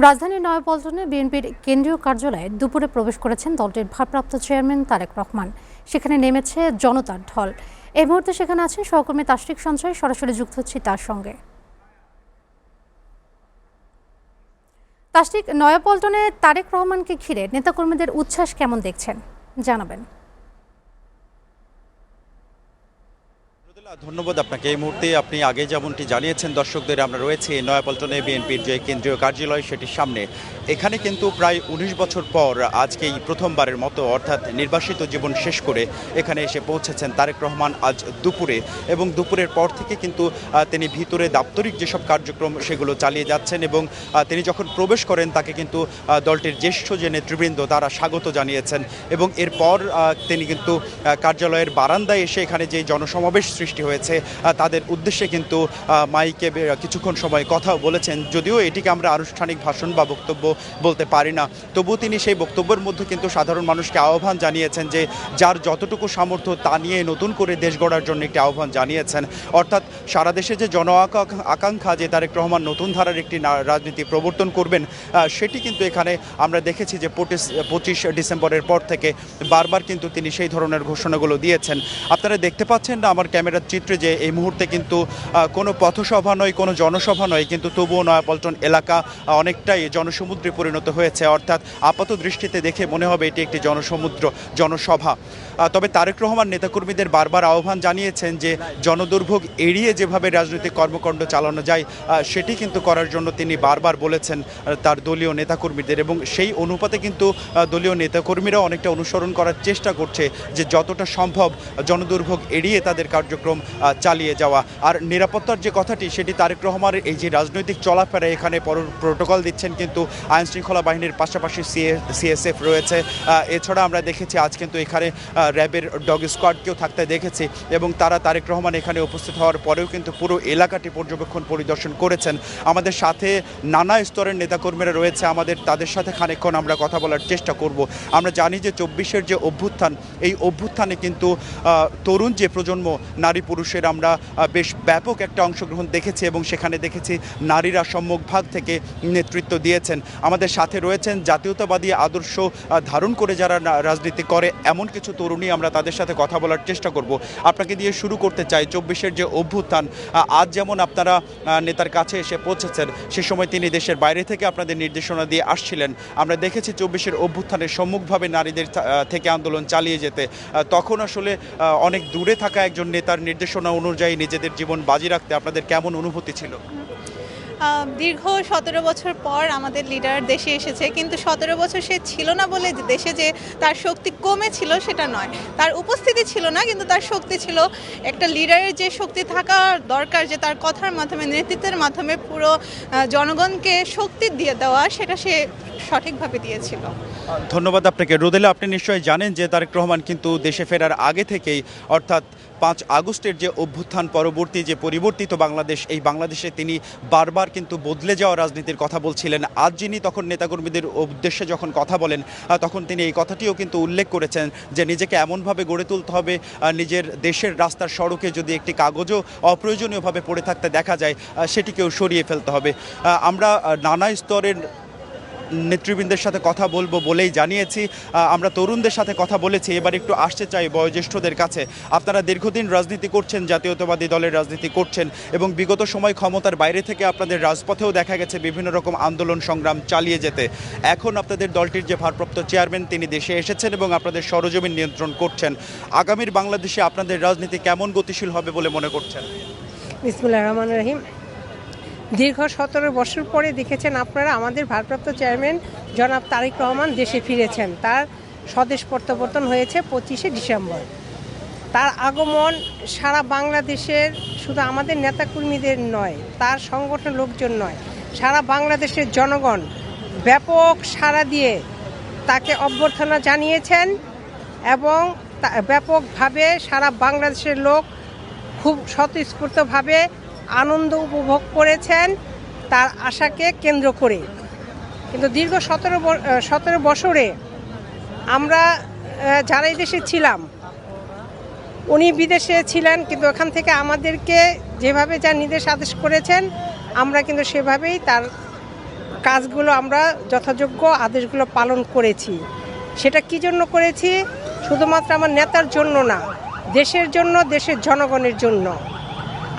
রাজধানীর নয়াপল্টনে বিএনপির কেন্দ্রীয় কার্যালয়ে দুপুরে প্রবেশ করেছেন দলটির ভারপ্রাপ্ত চেয়ারম্যান তারেক রহমান। সেখানে নেমেছে জনতার ঢল। এই মুহূর্তে সেখানে আছেন সহকর্মী তাসরিক সঞ্চয়। সরাসরি যুক্ত হচ্ছি তার সঙ্গে। তাসরিক, নয়াপল্টনে তারেক রহমানকে ঘিরে নেতাকর্মীদের উচ্ছ্বাস কেমন দেখছেন জানাবেন। ধন্যবাদ আপনাকে। এই মুহূর্তে আপনি আগে যেমনটি জানিয়েছেন দর্শকদের, আমরা রয়েছি নয়াপল্টনে বিএনপির যে কেন্দ্রীয় কার্যালয় সেটির সামনে। এখানে কিন্তু প্রায় ১৯ বছর পর আজকে এই প্রথমবারের মতো অর্থাৎ নির্বাসিত জীবন শেষ করে এখানে এসে পৌঁছেছেন তারেক রহমান আজ দুপুরে, এবং দুপুরের পর থেকে কিন্তু তিনি ভিতরে দাপ্তরিক যেসব কার্যক্রম সেগুলো চালিয়ে যাচ্ছেন, এবং তিনি যখন প্রবেশ করেন তাকে কিন্তু দলটির জ্যেষ্ঠ যে নেতৃবৃন্দ তারা স্বাগত জানিয়েছেন, এবং এরপর তিনি কিন্তু কার্যালয়ের বারান্দায় এসে এখানে যে জনসমাবেশ সৃষ্টি হয়েছে তাদের উদ্দেশ্যে কিন্তু মাইকে কিছুক্ষণ সময় কথাও বলেছেন। যদিও এটিকে আমরা আনুষ্ঠানিক ভাষণ বা বক্তব্য বলতে পারি না, তবুও তিনি সেই বক্তব্যের মধ্যে কিন্তু সাধারণ মানুষকে আহ্বান জানিয়েছেন যে যার যতটুকু সামর্থ্য তা নিয়ে নতুন করে দেশ গড়ার জন্য একটি আহ্বান জানিয়েছেন। অর্থাৎ সারা দেশে যে জন আকাঙ্ক্ষা যে তারেক রহমান নতুন ধারার একটি রাজনীতি প্রবর্তন করবেন, সেটি কিন্তু এখানে আমরা দেখেছি যে 25 ডিসেম্বরের পর থেকে বারবার কিন্তু তিনি সেই ধরনের ঘোষণাগুলো দিয়েছেন। আপনারা দেখতে পাচ্ছেন না আমার ক্যামেরার চিত্রে যে এই মুহূর্তে কিন্তু কোনো পথসভা নয়, কোনো জনসভা নয়, কিন্তু তবুও নয়াপল্টন এলাকা অনেকটাই জনসমুদ্রে পরিণত হয়েছে। অর্থাৎ আপাত দৃষ্টিতে দেখে মনে হবে এটি একটি জনসভা। তবে তারেক রহমান নেতাকর্মীদের বারবার আহ্বান জানিয়েছেন যে জনদুর্ভোগ এড়িয়ে যেভাবে রাজনৈতিক কর্মকাণ্ড চালানো যায় সেটি কিন্তু করার জন্য তিনি বারবার বলেছেন তার দলীয় নেতাকর্মীদের, এবং সেই অনুপাতে কিন্তু দলীয় নেতাকর্মীরা অনেকটা অনুসরণ করার চেষ্টা করছে যে যতটা সম্ভব জনদুর্ভোগ এড়িয়ে তাদের কার্যক্রম চালিয়ে যাওয়া। আর নিরাপত্তার যে কথাটি সেটি তারেক রহমানের এই যে রাজনৈতিক চলাফেরা, এখানে প্রোটোকল দিচ্ছেন কিন্তু আইনশৃঙ্খলা বাহিনীর পাশাপাশি সিএসএফ রয়েছে। এছাড়া আমরা দেখেছি আজ কিন্তু এখানে র্যাবের ডগ স্কোয়াডকেও থাকতে দেখেছি, এবং তারা তারেক রহমান এখানে উপস্থিত হওয়ার পরেও কিন্তু পুরো এলাকাটি পর্যবেক্ষণ পরিদর্শন করেছেন। আমাদের সাথে নানা স্তরের নেতাকর্মীরা রয়েছে, তাদের সাথে খানিকক্ষণ আমরা কথা বলার চেষ্টা করব। আমরা জানি যে 24-এর যে অভ্যুত্থান, এই অভ্যুত্থানে কিন্তু তরুণ যে প্রজন্ম নারী পুরুষের আমরা বেশ ব্যাপক একটা অংশগ্রহণ দেখেছি, এবং সেখানে দেখেছি নারীরা সম্মুখভাগ থেকে নেতৃত্ব দিয়েছেন। আমাদের সাথে রয়েছেন জাতীয়তাবাদী আদর্শ ধারণ করে যারা রাজনীতি করে এমন কিছু তরুণী, আমরা তাদের সাথে কথা বলার চেষ্টা করব। আপনাকে দিয়ে শুরু করতে চাই 24-এর যে অভ্যুত্থান, আজ যেমন আপনারা নেতার কাছে এসে পৌঁছেছেন, সে সময় তিনি দেশের বাইরে থেকে আপনাদের নির্দেশনা দিয়ে আসছিলেন। আমরা দেখেছি 24-এর অভ্যুত্থানের সম্মুখভাবে নারীদের থেকে আন্দোলন চালিয়ে যেতে। তখন আসলে অনেক দূরে থাকা একজন নেতার নির্দেশনা অনুযায়ী নিজেদের জীবন বাজি রাখতে আপনাদের কেমন অনুভূতি ছিল? দীর্ঘ 17 বছর পর আমাদের লিডার দেশে এসেছে, কিন্তু 17 বছর সে ছিল না বলে যে দেশে যে তার শক্তি কমেছিল সেটা নয়, তার উপস্থিতি ছিল না কিন্তু তার শক্তি ছিল। একটা লিডারের যে শক্তি থাকা দরকার, যে তার কথার মাধ্যমে নেতৃত্বের মাধ্যমে পুরো জনগণকে শক্তি দিয়ে দেওয়া, সেটা সে সঠিকভাবে দিয়েছিল। ধন্যবাদ আপনাকে। রোদেলা, আপনি নিশ্চয়ই জানেন যে তারেক রহমান কিন্তু দেশে ফেরার আগে থেকেই অর্থাৎ 5 আগস্টের যে অভ্যুত্থান পরবর্তী যে পরিবর্তিত বাংলাদেশ, এই বাংলাদেশে তিনি বারবার কিন্তু বদলে যাওয়া রাজনীতির কথা বলছিলেন। আজ যিনি তখন নেতাকর্মীদের উদ্দেশ্যে যখন কথা বলেন তখন তিনি এই কথাটিও কিন্তু উল্লেখ করেছেন যে নিজেকে এমনভাবে গড়ে তুলতে হবে, নিজের দেশের রাস্তার সড়কে যদি একটি কাগজও অপ্রয়োজনীয়ভাবে পড়ে থাকতে দেখা যায় সেটিকেও সরিয়ে ফেলতে হবে। আমরা নানা স্তরের নেতৃবৃন্দের সাথে কথা বলবো বলেই জানিয়েছি। আমরা তরুণদের সাথে কথা বলেছি। এবার একটু আসতে চাই বয়োজ্যেষ্ঠদের কাছে। আপনারা দীর্ঘদিন রাজনীতি করছেন, জাতীয়তাবাদী দলের রাজনীতি করছেন, এবং বিগত সময় ক্ষমতার বাইরে থেকে আপনাদের রাজপথেও দেখা গেছে বিভিন্ন রকম আন্দোলন সংগ্রাম চালিয়ে যেতে। এখন আপনাদের দলটির যে ভারপ্রাপ্ত চেয়ারম্যান তিনি দেশে এসেছেন এবং আপনাদের সরজমিন নিয়ন্ত্রণ করছেন। আগামীর বাংলাদেশে আপনাদের রাজনীতি কেমন গতিশীল হবে বলে মনে করছেন? বিসমিল্লাহির রহমানির রহিম। দীর্ঘ 17 বছর পরে দেখেছেন আপনারা আমাদের ভারপ্রাপ্ত চেয়ারম্যান জনাব তারেক রহমান দেশে ফিরেছেন। তার স্বদেশ প্রত্যাবর্তন হয়েছে 25শে ডিসেম্বর। তার আগমন সারা বাংলাদেশের, শুধু আমাদের নেতাকর্মীদের নয়, তার সংগঠনের লোকজন নয়, সারা বাংলাদেশের জনগণ ব্যাপক সাড়া দিয়ে তাকে অভ্যর্থনা জানিয়েছেন, এবং ব্যাপকভাবে সারা বাংলাদেশের লোক খুব স্বতঃস্ফূর্তভাবে আনন্দ উপভোগ করেছেন তার আশাকে কেন্দ্র করে। কিন্তু দীর্ঘ 17 বছরে আমরা যারা এই দেশে ছিলাম, উনি বিদেশে ছিলেন, কিন্তু ওখান থেকে আমাদেরকে যেভাবে যা নির্দেশ আদেশ করেছেন আমরা কিন্তু সেভাবেই তার কাজগুলো আমরা যথাযোগ্য আদেশগুলো পালন করেছি। সেটা কি জন্য করেছি? শুধুমাত্র আমার নেতার জন্য না, দেশের জন্য, দেশের জনগণের জন্য।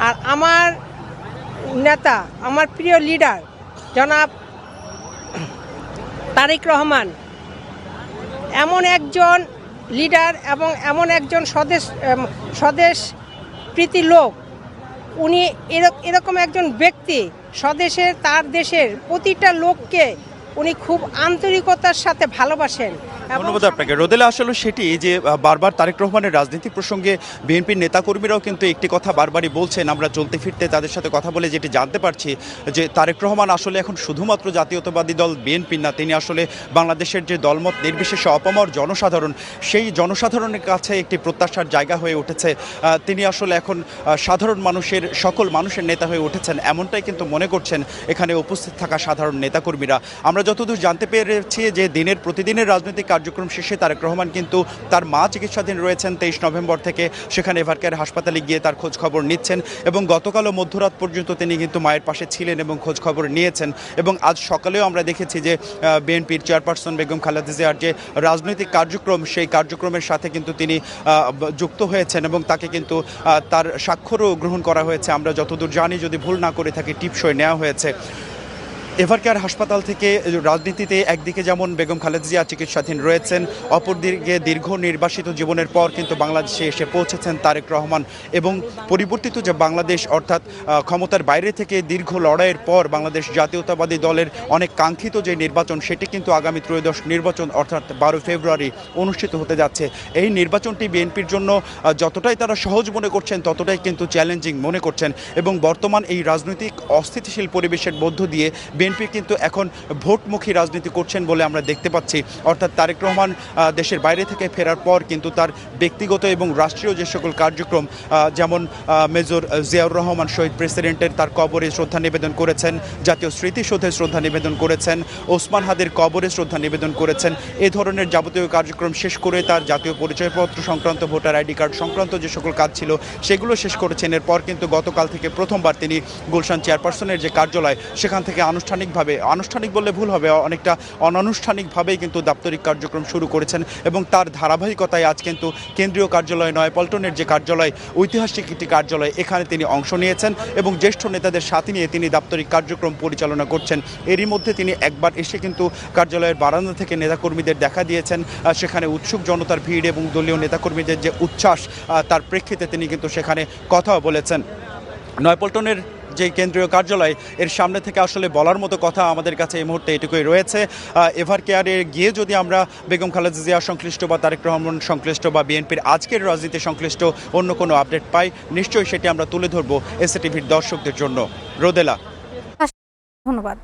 আর আমার নেতা, আমার প্রিয় লিডার জনাব তারেক রহমান এমন একজন লিডার এবং এমন একজন স্বদেশ প্রীতি লোক। উনি এরকম একজন ব্যক্তি, স্বদেশের, তার দেশের প্রতিটা লোককে উনি খুব আন্তরিকতার সাথে ভালোবাসেন। ধন্যবাদ আপনাকে রোদেলা। আসলে সেটি যে বারবার তারেক রহমানের রাজনীতি প্রসঙ্গে বিএনপির নেতাকর্মীরাও কিন্তু একটি কথা বারবারই বলছেন। আমরা চলতে ফিরতে তাদের সাথে কথা বলে যেটি জানতে পারছি যে তারেক রহমান আসলে এখন শুধুমাত্র জাতীয়তাবাদী দল বিএনপির না, তিনি আসলে বাংলাদেশের যে দলমত নির্বিশেষে অপামর জনসাধারণ, সেই জনসাধারণের কাছে একটি প্রত্যাশার জায়গা হয়ে উঠেছে। তিনি আসলে এখন সাধারণ মানুষের, সকল মানুষের নেতা হয়ে উঠেছেন, এমনটাই কিন্তু মনে করছেন এখানে উপস্থিত থাকা সাধারণ নেতাকর্মীরা। আমরা যতদূর জানতে পেরেছি যে প্রতিদিনের রাজনৈতিক কার্যক্রম শেষে তারেক রহমান কিন্তু তার মা চিকিৎসাধীন রয়েছেন 23 নভেম্বর থেকে, সেখানে এভারকেয়ার হাসপাতালে গিয়ে তার খোঁজ খবর নিচ্ছেন এবং গতকালও মধ্যরাত পর্যন্ত তিনি কিন্তু মায়ের পাশে ছিলেন এবং খোঁজ খবর নিয়েছেন। এবং আজ সকালেও আমরা দেখেছি যে বিএনপির চেয়ারপারসন বেগম খালেদা জিয়ার যে রাজনৈতিক কার্যক্রম, সেই কার্যক্রমের সাথে কিন্তু তিনি যুক্ত হয়েছেন এবং তাকে কিন্তু তার স্বাক্ষরও গ্রহণ করা হয়েছে। আমরা যতদূর জানি, যদি ভুল না করে থাকি, টিপসই নেওয়া হয়েছে। এভারকেয়ার হাসপাতাল থেকে রাজনীতিতে একদিকে যেমন বেগম খালেদা জিয়া চিকিৎসাধীন রয়েছেন, অপরদিকে দীর্ঘ নির্বাসিত জীবনের পর কিন্তু বাংলাদেশে এসে পৌঁছেছেন তারেক রহমান এবং পরিবর্তিত যে বাংলাদেশ, অর্থাৎ ক্ষমতার বাইরে থেকে দীর্ঘ লড়াইয়ের পর বাংলাদেশ জাতীয়তাবাদী দলের অনেক কাঙ্ক্ষিত যে নির্বাচন, সেটি কিন্তু আগামী ত্রয়োদশ নির্বাচন অর্থাৎ 12 ফেব্রুয়ারি অনুষ্ঠিত হতে যাচ্ছে। এই নির্বাচনটি বিএনপির জন্য যতটাই তারা সহজ মনে করছেন, ততটাই কিন্তু চ্যালেঞ্জিং মনে করছেন এবং বর্তমান এই রাজনৈতিক অস্থিতিশীল পরিবেশের মধ্য দিয়ে বিএনপি কিন্তু এখন ভোটমুখী রাজনীতি করছেন বলে আমরা দেখতে পাচ্ছি। অর্থাৎ তারেক রহমান দেশের বাইরে থেকে ফেরার পর কিন্তু তার ব্যক্তিগত এবং রাষ্ট্রীয় যে সকল কার্যক্রম, যেমন মেজর জিয়াউর রহমান শহীদ প্রেসিডেন্টের তার কবরে শ্রদ্ধা নিবেদন করেছেন, জাতীয় স্মৃতিসৌধে শ্রদ্ধা নিবেদন করেছেন, ওসমান হাদির কবরে শ্রদ্ধা নিবেদন করেছেন, এ ধরনের যাবতীয় কার্যক্রম শেষ করে তার জাতীয় পরিচয়পত্র সংক্রান্ত, ভোটার আইডি কার্ড সংক্রান্ত যে সকল কাজ ছিল সেগুলো শেষ করেছেন। এরপর কিন্তু গতকাল থেকে প্রথমবার তিনি গুলশান চেয়ারপারসনের যে কার্যালয়, সেখান থেকে আনুষ্ঠানিক বললে ভুল হবে, অনেকটা অনানুষ্ঠানিকভাবেই কিন্তু দাপ্তরিক কার্যক্রম শুরু করেছেন এবং তার ধারাবাহিকতায় আজ কিন্তু কেন্দ্রীয় কার্যালয় নয়াপল্টনের যে কার্যালয়, ঐতিহাসিক একটি কার্যালয়, এখানে তিনি অংশ নিয়েছেন এবং জ্যেষ্ঠ নেতাদের সাথে নিয়ে তিনি দাপ্তরিক কার্যক্রম পরিচালনা করছেন। এরই মধ্যে তিনি একবার এসে কিন্তু কার্যালয়ের বারান্দা থেকে নেতাকর্মীদের দেখা দিয়েছেন। সেখানে উৎসুক জনতার ভিড় এবং দলীয় নেতাকর্মীদের যে উচ্ছ্বাস, তার প্রেক্ষিতে তিনি কিন্তু সেখানে কথাও বলেছেন। নয়াপল্টনের যে কেন্দ্রীয় কার্যালয়, এর সামনে থেকে আসলে বলার মতো কথা আমাদের কাছে এই মুহূর্তে এটুকুই রয়েছে। এভারকেয়ারে গিয়ে যদি আমরা বেগম খালেদা জিয়া সংশ্লিষ্ট বা তারেক রহমান সংশ্লিষ্ট বা বিএনপির আজকের রাজনীতি সংশ্লিষ্ট অন্য কোনো আপডেট পাই, নিশ্চয়ই সেটি আমরা তুলে ধরবো এসএটিভির দর্শকদের জন্য। রোদেলা, ধন্যবাদ।